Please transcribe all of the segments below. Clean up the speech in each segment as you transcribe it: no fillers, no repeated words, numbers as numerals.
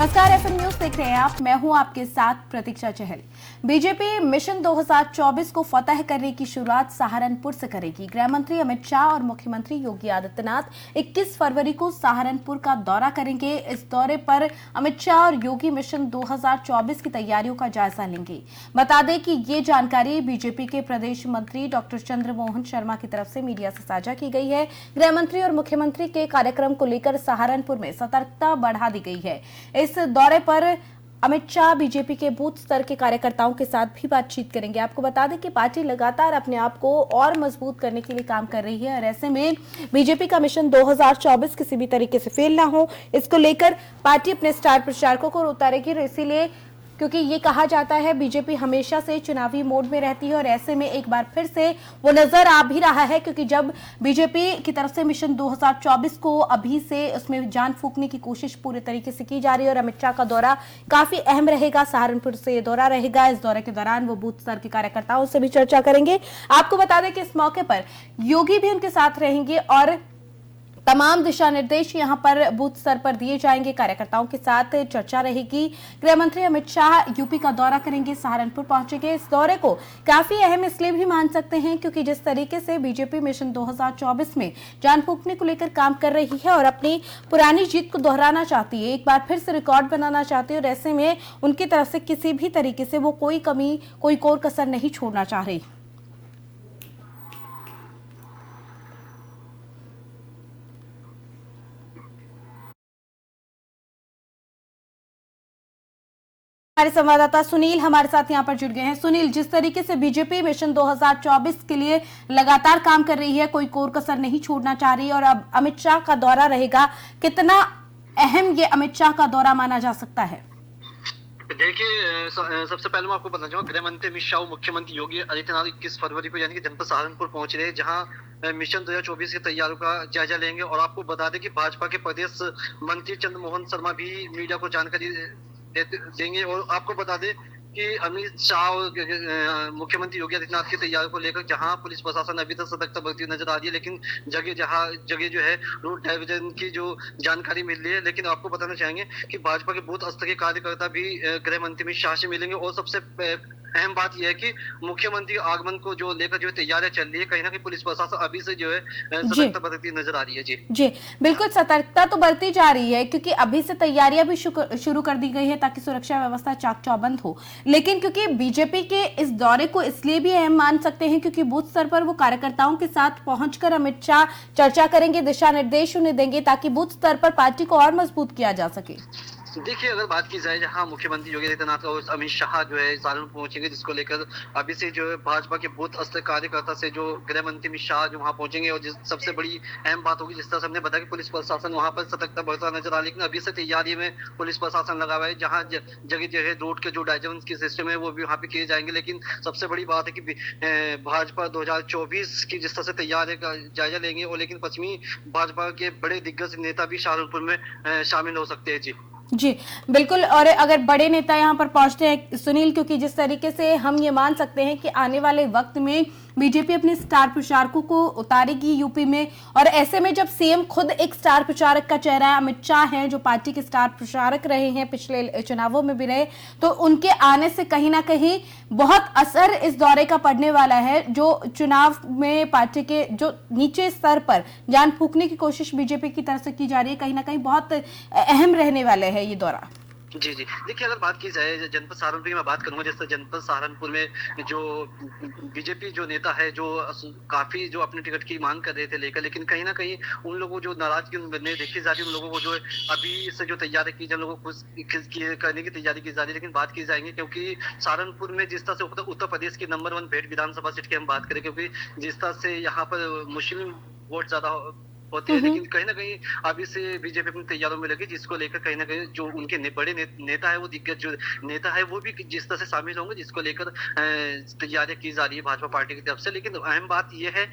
नमस्कार, FM news देख रहे हैं आप। मैं हूं आपके साथ प्रतीक्षा चहल। बीजेपी मिशन 2024 को फतह करने की शुरुआत सहारनपुर से करेगी। गृह मंत्री अमित शाह और मुख्यमंत्री योगी आदित्यनाथ 21 फरवरी को सहारनपुर का दौरा करेंगे। इस दौरे पर अमित शाह और योगी मिशन 2024 की तैयारियों का जायजा लेंगे। बता दें कि ये जानकारी बीजेपी के प्रदेश मंत्री डॉक्टर चंद्रमोहन शर्मा की तरफ से मीडिया से साझा की गई है। गृह मंत्री और मुख्यमंत्री के कार्यक्रम को लेकर सहारनपुर में सतर्कता बढ़ा दी गई है। इस दौरे पर अमित शाह बीजेपी के बूथ स्तर के कार्यकर्ताओं के साथ भी बातचीत करेंगे। आपको बता दें कि पार्टी लगातार अपने आप को और मजबूत करने के लिए काम कर रही है और ऐसे में बीजेपी का मिशन 2024 किसी भी तरीके से फेल ना हो, इसको लेकर पार्टी अपने स्टार प्रचारकों को उतारेगी। इसीलिए क्योंकि ये कहा जाता है बीजेपी हमेशा से चुनावी मोड में रहती है और ऐसे में एक बार फिर से वो नजर आ भी रहा है, क्योंकि जब बीजेपी की तरफ से मिशन 2024 को अभी से उसमें जान फूंकने की कोशिश पूरे तरीके से की जा रही है और अमित शाह का दौरा काफी अहम रहेगा। सहारनपुर से ये दौरा रहेगा। इस दौरे के दौरान वो बूथ स्तर के कार्यकर्ताओं से भी चर्चा करेंगे। आपको बता दें कि इस मौके पर योगी भी उनके साथ रहेंगे और तमाम दिशा निर्देश यहां पर बूथ स्तर पर दिए जाएंगे। कार्यकर्ताओं के साथ चर्चा रहेगी। गृह मंत्री अमित शाह यूपी का दौरा करेंगे, सहारनपुर पहुंचेंगे। इस दौरे को काफी अहम इसलिए भी मान सकते हैं क्योंकि जिस तरीके से बीजेपी मिशन 2024 में जान फूंकने को लेकर काम कर रही है और अपनी पुरानी जीत को दोहराना चाहती है, एक बार फिर से रिकॉर्ड बनाना चाहती है और ऐसे में उनकी तरफ से किसी भी तरीके से वो कोई कमी, कोई कोर कसर नहीं छोड़ना चाह रही। हमारे संवाददाता सुनील हमारे साथ यहां पर जुड़ गए हैं। सुनील, जिस तरीके से बीजेपी मिशन 2024 के लिए लगातार काम कर रही है, कोई कोर कसर नहीं छोड़ना चाह रही है और अब अमित शाह का दौरा रहेगा, कितना अहम ये अमित शाह का दौरा माना जा सकता है? देखिए, सबसे पहले मैं आपको बताना चाहूंगा, गृह मंत्री अमित शाह, मुख्यमंत्री योगी आदित्यनाथ 21 फरवरी को यानी कि जनपद सहारनपुर पहुंच रहे हैं, जहां मिशन 2024 की तैयारियों का जायजा लेंगे। और आपको बता दें कि भाजपा के प्रदेश मंत्री चंद्रमोहन शर्मा भी मीडिया को जानकारी देंगे। और आपको बता दें कि अमित शाह और मुख्यमंत्री योगी आदित्यनाथ की तैयारियों को लेकर जहां पुलिस प्रशासन अभी तक सतर्कता बरती नजर आ रही है, लेकिन जगह जो है रूट डाइवर्जन की जो जानकारी मिल रही है। लेकिन आपको बताना चाहेंगे कि भाजपा के बूथ स्तर के कार्यकर्ता भी गृह मंत्री अमित शाह से मिलेंगे। और सबसे अहम बात यह है कि मुख्यमंत्री आगमन को जो लेकर जो तैयारियां चल रही है, कहीं ना कहीं पुलिस प्रशासन अभी से जो है सतर्कता बरतती नजर आ रही है। जी बिल्कुल, सतर्कता तो बरती जा रही है क्योंकि अभी से तैयारियां भी शुरू कर दी गई है ताकि सुरक्षा व्यवस्था चाक चौबंद हो। लेकिन क्योंकि बीजेपी के इस दौरे को इसलिए भी अहम मान सकते हैं क्योंकि बूथ स्तर पर वो कार्यकर्ताओं के साथ पहुंचकर अमित शाह चर्चा करेंगे, दिशा निर्देश उन्हें देंगे ताकि बूथ स्तर पर पार्टी को और मजबूत किया जा सके। देखिए, अगर बात की जाए जहां मुख्यमंत्री योगी आदित्यनाथ और अमित शाह जो है सहारनपुर पहुंचेंगे, जिसको लेकर अभी से जो है भाजपा के बूथ स्तर कार्यकर्ता से जो गृह मंत्री अमित शाह जो वहां पहुंचेंगे। और सबसे बड़ी अहम बात होगी, जिस तरह से हमने बताया कि पुलिस प्रशासन वहां पर सतर्कता बरता नजर आ रही है, लेकिन अभी से तैयारी में पुलिस प्रशासन लगा हुआ है। जहाँ जगह जगह रोड के जो डाइवर्जन के सिस्टम है वो भी वहां पे किए जाएंगे। लेकिन सबसे बड़ी बात है कि भाजपा 2024 की जिस तरह से तैयारी का जायजा लेंगे, और लेकिन पश्चिमी भाजपा के बड़े दिग्गज नेता भी सहारनपुर में शामिल हो सकते हैं। जी बिल्कुल, और अगर बड़े नेता यहाँ पर पहुंचते हैं सुनील, क्योंकि जिस तरीके से हम ये मान सकते हैं कि आने वाले वक्त में बीजेपी अपने स्टार प्रचारकों को उतारेगी यूपी में, और ऐसे में जब सीएम खुद एक स्टार प्रचारक का चेहरा है, अमित शाह हैं जो पार्टी के स्टार प्रचारक रहे हैं, पिछले चुनावों में भी रहे, तो उनके आने से कहीं ना कहीं बहुत असर इस दौरे का पड़ने वाला है। जो चुनाव में पार्टी के जो नीचे स्तर पर जान फूंकने की कोशिश बीजेपी की तरफ से की जा रही है, कहीं ना कहीं बहुत अहम रहने वाले है ये दौरा। जी देखिए, अगर बात की जाए जनपद सहारनपुर की मैं बात करूंगा, जैसे जनपद सहारनपुर में जो बीजेपी जो नेता है जो काफी जो अपने टिकट की मांग कर रहे थे लेकर, लेकिन कहीं ना कहीं उन लोगों जो नाराजगी देखी जा रही है, उन लोगों को जो अभी से जो तैयारी की जाए, लोगों को करने की तैयारी की जा रही है। लेकिन बात की जाएंगे क्योंकि सहारनपुर में जिस तरह से उत्तर प्रदेश की नंबर 1 भेड़ विधानसभा सीट की हम बात करें, क्योंकि जिस तरह से यहाँ पर मुस्लिम वोट ज्यादा होते हैं, लेकिन कहीं ना कहीं अभी से बीजेपी अपनी तैयारियों में लगी, जिसको लेकर कहीं ना कहीं जो उनके बड़े नेता है, वो दिग्गज जो नेता है वो भी जिस तरह से शामिल होंगे, जिसको लेकर तैयारियां की जा रही है भाजपा पार्टी की तरफ से। लेकिन अहम बात यह है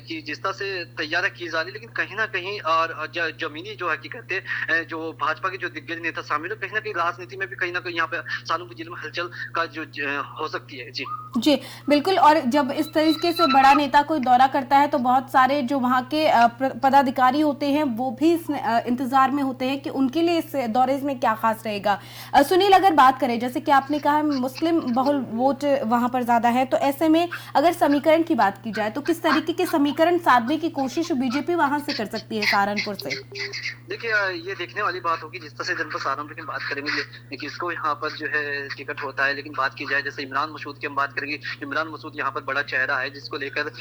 कि जिस तरह से तैयारियां की जा रही है, लेकिन कहीं ना कहीं और जमीनी जो हकीकत है, जो भाजपा के जो दिग्गज नेता शामिल है, कहीं ना कहीं राजनीति में भी कहीं ना कहीं यहाँ पे सहारनपुर जिले में हलचल का जो हो सकती है। जी बिल्कुल, और जब इस तरीके से बड़ा नेता कोई दौरा करता है तो बहुत सारे जो वहाँ के पदाधिकारी होते हैं वो भी इस इंतजार में होते हैं कि उनके लिए इस दौरे में क्या खास रहेगा। सुनील, अगर बात करें जैसे कि आपने कहा मुस्लिम बहुल वोट वहां पर ज्यादा है, तो ऐसे में अगर समीकरण की बात की जाए तो किस तरीके के समीकरण साधने की कोशिश बीजेपी वहां से कर सकती है सहारनपुर से? देखिए, ये देखने वाली बात होगी जिस तरह से जनपद सहारनपुर की बात करेंगे किसको यहाँ पर जो है टिकट होता है। लेकिन बात की जाए जैसे इमरान मसूद की हम बात करेंगे, इमरान मसूद यहाँ पर बड़ा चेहरा है जिसको लेकर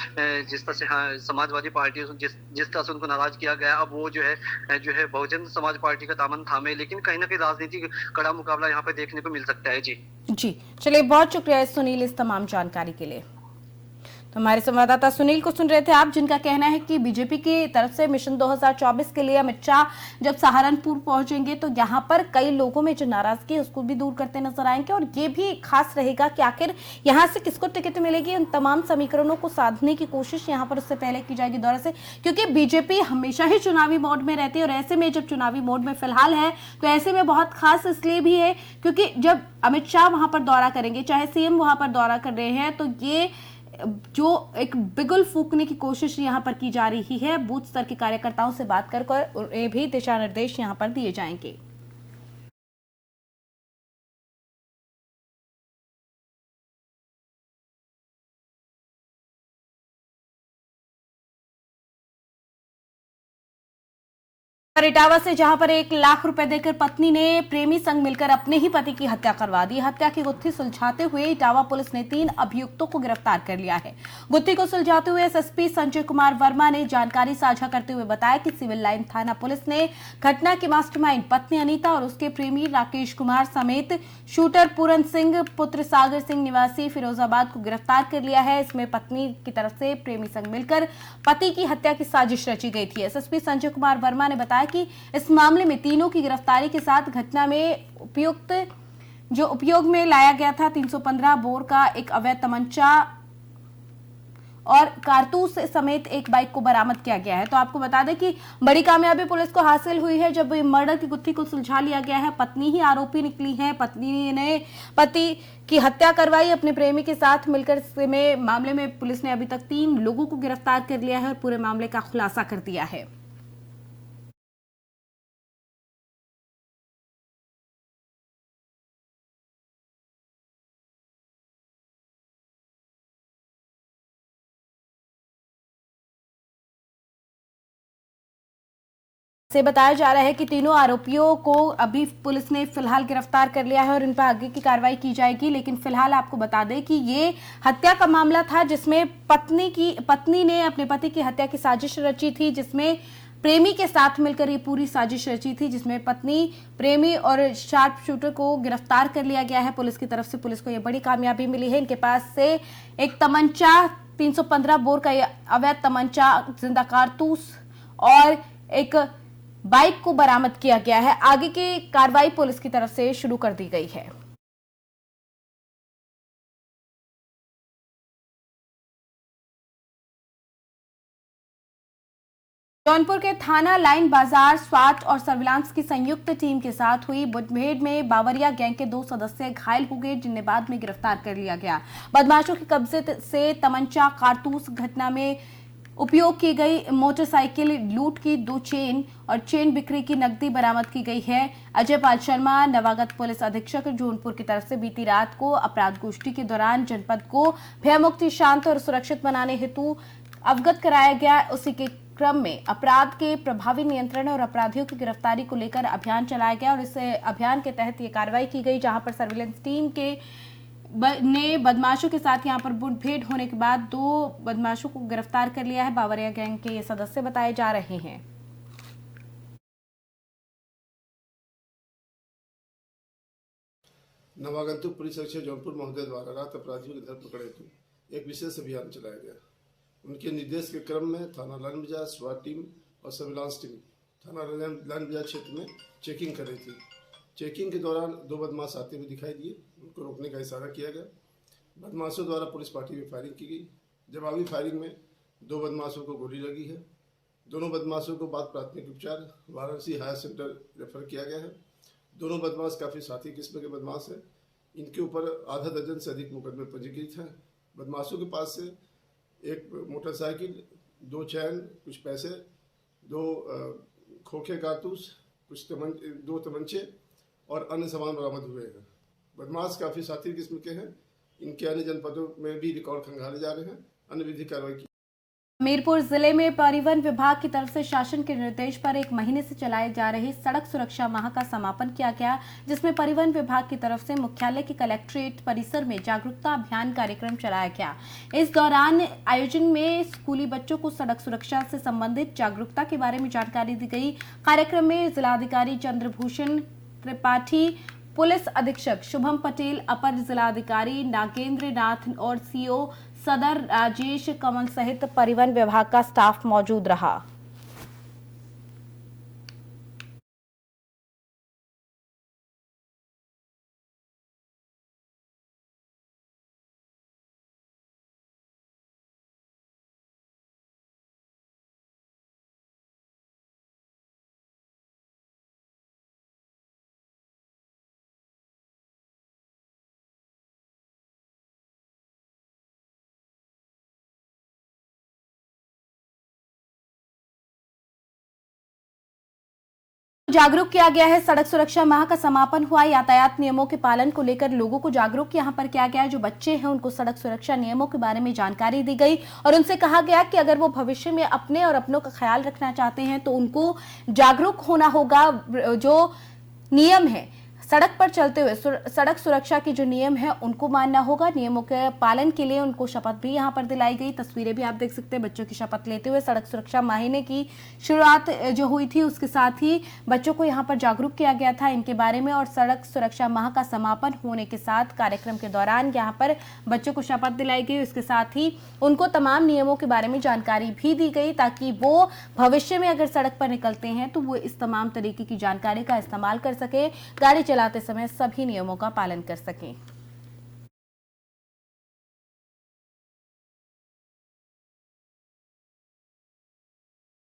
जिस तरह से समाजवादी पार्टी जिस तरह से उनको नाराज किया गया, अब वो जो है बहुजन समाज पार्टी का दामन थामे। लेकिन कहीं ना कहीं राजनीतिक कड़ा मुकाबला यहाँ पे देखने को मिल सकता है। जी चलिए, बहुत शुक्रिया सुनील इस तमाम जानकारी के लिए। तो हमारे संवाददाता सुनील को सुन रहे थे आप, जिनका कहना है कि बीजेपी की तरफ से मिशन 2024 के लिए अमित शाह जब सहारनपुर पहुंचेंगे तो यहां पर कई लोगों में जो नाराजगी है उसको भी दूर करते नजर आएंगे, और ये भी खास रहेगा कि आखिर यहां से किसको टिकट मिलेगी। उन तमाम समीकरणों को साधने की कोशिश यहां पर उससे पहले की जाएगी दौरे से, क्योंकि बीजेपी हमेशा ही चुनावी मोड में रहती है। और ऐसे में जब चुनावी मोड में फिलहाल है तो ऐसे में बहुत खास इसलिए भी है क्योंकि जब अमित शाह वहां पर दौरा करेंगे, चाहे सीएम वहां पर दौरा कर रहे हैं, तो ये जो एक बिगुल फूकने की कोशिश यहां पर की जा रही है, बूथ स्तर के कार्यकर्ताओं से बात कर उन्हें भी दिशा निर्देश यहां पर दिए जाएंगे। इटावा से जहां पर 1 लाख रुपए देकर पत्नी ने प्रेमी संग मिलकर अपने ही पति की हत्या करवा दी। हत्या की गुत्थी सुलझाते हुए इटावा पुलिस ने 3 अभियुक्तों को गिरफ्तार कर लिया है। गुत्थी को सुलझाते हुए एसएसपी संजय कुमार वर्मा ने जानकारी साझा करते हुए बताया कि सिविल लाइन थाना पुलिस ने घटना के मास्टरमाइंड पत्नी अनीता और उसके प्रेमी राकेश कुमार समेत शूटर पूरन सिंह पुत्र सागर सिंह निवासी फिरोजाबाद को गिरफ्तार कर लिया है। इसमें पत्नी की तरफ से प्रेमी संग मिलकर पति की हत्या की साजिश रची गई थी। एसएसपी संजय कुमार वर्मा ने बताया कि इस मामले में तीनों की गिरफ्तारी के साथ घटना में उपयोग में लाया गया था 315 बोर का एक अवैध तमंचा और कारतूस समेत एक बाइक को बरामद किया गया है। तो आपको बता दें कि बड़ी कामयाबी पुलिस को हासिल हुई है जब मर्डर की गुत्थी को सुलझा लिया गया है। पत्नी ही आरोपी निकली है। पत्नी ने पति की हत्या करवाई अपने प्रेमी के साथ मिलकर। मामले में पुलिस ने अभी तक 3 लोगों को गिरफ्तार कर लिया है और पूरे मामले का खुलासा कर दिया है। से बताया जा रहा है कि तीनों आरोपियों को अभी पुलिस ने फिलहाल गिरफ्तार कर लिया है और इन पर आगे की कार्रवाई की जाएगी। लेकिन फिलहाल आपको बता दें कि ये हत्या का मामला था जिसमें पत्नी ने अपने पति की हत्या की साजिश रची थी, जिसमें प्रेमी के साथ मिलकर ये पूरी साजिश रची थी, जिसमें पत्नी, प्रेमी और शार्प शूटर को गिरफ्तार कर लिया गया है पुलिस की तरफ से। पुलिस को यह बड़ी कामयाबी मिली है। इनके पास से एक तमंचा, 315 बोर का अवैध तमंचा, जिंदा कारतूस और एक बाइक को बरामद किया गया है। आगे की कार्रवाई पुलिस की तरफ से शुरू कर दी गई है। जौनपुर के थाना लाइन बाजार स्वाट और सर्विलांस की संयुक्त टीम के साथ हुई मुठभेड़ में बावरिया गैंग के 2 सदस्य घायल हो गए, जिन्हें बाद में गिरफ्तार कर लिया गया। बदमाशों के कब्जे से तमंचा, कारतूस, घटना में उपयोग की गई मोटरसाइकिल लूट की 2 चेन और चेन बिक्री की नकदी बरामद की गई है। अजय पाल शर्मा, नवागत पुलिस अधीक्षक जौनपुर की तरफ से बीती रात को अपराध गोष्ठी के दौरान जनपद को भयमुक्त, शांत और सुरक्षित बनाने हेतु अवगत कराया गया। उसी के क्रम में अपराध के प्रभावी नियंत्रण और अपराधियों की गिरफ्तारी को लेकर अभियान चलाया गया और इस अभियान के तहत ये कार्रवाई की गई, जहां पर सर्विलांस टीम ने बदमाशों के साथ यहां पर मुठभेड़ होने के बाद 2 बदमाशों को गिरफ्तार कर लिया है। बावरिया गैंग के ये सदस्य बताए जा रहे हैं। नवागंतुक पुलिस अधीक्षक जौनपुर महोदय द्वारा रात अपराधियों की धरपकड़ हेतु एक विशेष अभियान चलाया गया। उनके निर्देश के क्रम में थाना लाइन बाजार स्वाट टीम और सर्विलांस टीम थाना लाइन बाजार क्षेत्र में चेकिंग कर रही थी। चेकिंग के दौरान 2 बदमाश आते हुए दिखाई दिए। उनको रोकने का इशारा किया गया। बदमाशों द्वारा पुलिस पार्टी में फायरिंग की गई। जवाबी फायरिंग में 2 बदमाशों को गोली लगी है। दोनों बदमाशों को बाद प्राथमिक उपचार वाराणसी हायर सेंटर रेफर किया गया है। दोनों बदमाश काफ़ी साथी किस्म के बदमाश हैं। इनके ऊपर आधा दर्जन से अधिक मुकदमे पंजीकृत हैं। बदमाशों के पास से एक मोटरसाइकिल, 2 चैन, कुछ पैसे, 2 खोखे कारतूस, कुछ 2 तमंचे और अन्य सामान बरामद हुए हैं। बदमाश काफ़ी शातिर किस्म के हैं। इनके अन्य जनपदों में भी रिकॉर्ड खंगाले जा रहे हैं। अन्य विधिक कार्रवाई की। हमीरपुर जिले में परिवहन विभाग की तरफ से शासन के निर्देश पर 1 महीने से चलाए जा रहे सड़क सुरक्षा माह का समापन किया गया, जिसमें परिवहन विभाग की तरफ से मुख्यालय के कलेक्ट्रेट परिसर में जागरूकता अभियान कार्यक्रम चलाया गया। इस दौरान आयोजन में स्कूली बच्चों को सड़क सुरक्षा से संबंधित जागरूकता के बारे में जानकारी दी गई। कार्यक्रम में जिलाधिकारी चंद्रभूषण त्रिपाठी, पुलिस अधीक्षक शुभम पटेल, अपर जिलाधिकारी नागेंद्र नाथ और सीओ सदर राजेश कमल सहित परिवहन विभाग का स्टाफ मौजूद रहा। जागरूक किया गया है। सड़क सुरक्षा माह का समापन हुआ। यातायात नियमों के पालन को लेकर लोगों को जागरूक यहां पर किया गया है। जो बच्चे हैं उनको सड़क सुरक्षा नियमों के बारे में जानकारी दी गई और उनसे कहा गया कि अगर वो भविष्य में अपने और अपनों का ख्याल रखना चाहते हैं तो उनको जागरूक होना होगा। जो नियम है सड़क पर चलते हुए, सड़क सुरक्षा के जो नियम है उनको मानना होगा। नियमों के पालन के लिए उनको शपथ भी यहां पर दिलाई गई। तस्वीरें भी आप देख सकते हैं बच्चों की शपथ लेते हुए। सड़क सुरक्षा महीने की शुरुआत जो हुई थी उसके साथ ही बच्चों को यहां पर जागरूक किया गया था इनके बारे में। और सड़क सुरक्षा माह का समापन होने के साथ कार्यक्रम के दौरान यहां पर बच्चों को शपथ दिलाई गई। उसके साथ ही उनको तमाम नियमों के बारे में जानकारी भी दी गई ताकि वो भविष्य में अगर सड़क पर निकलते हैं तो वो इस तमाम तरीके की जानकारी का इस्तेमाल कर सके, गाड़ी चलाते समय सभी नियमों का पालन कर सकें।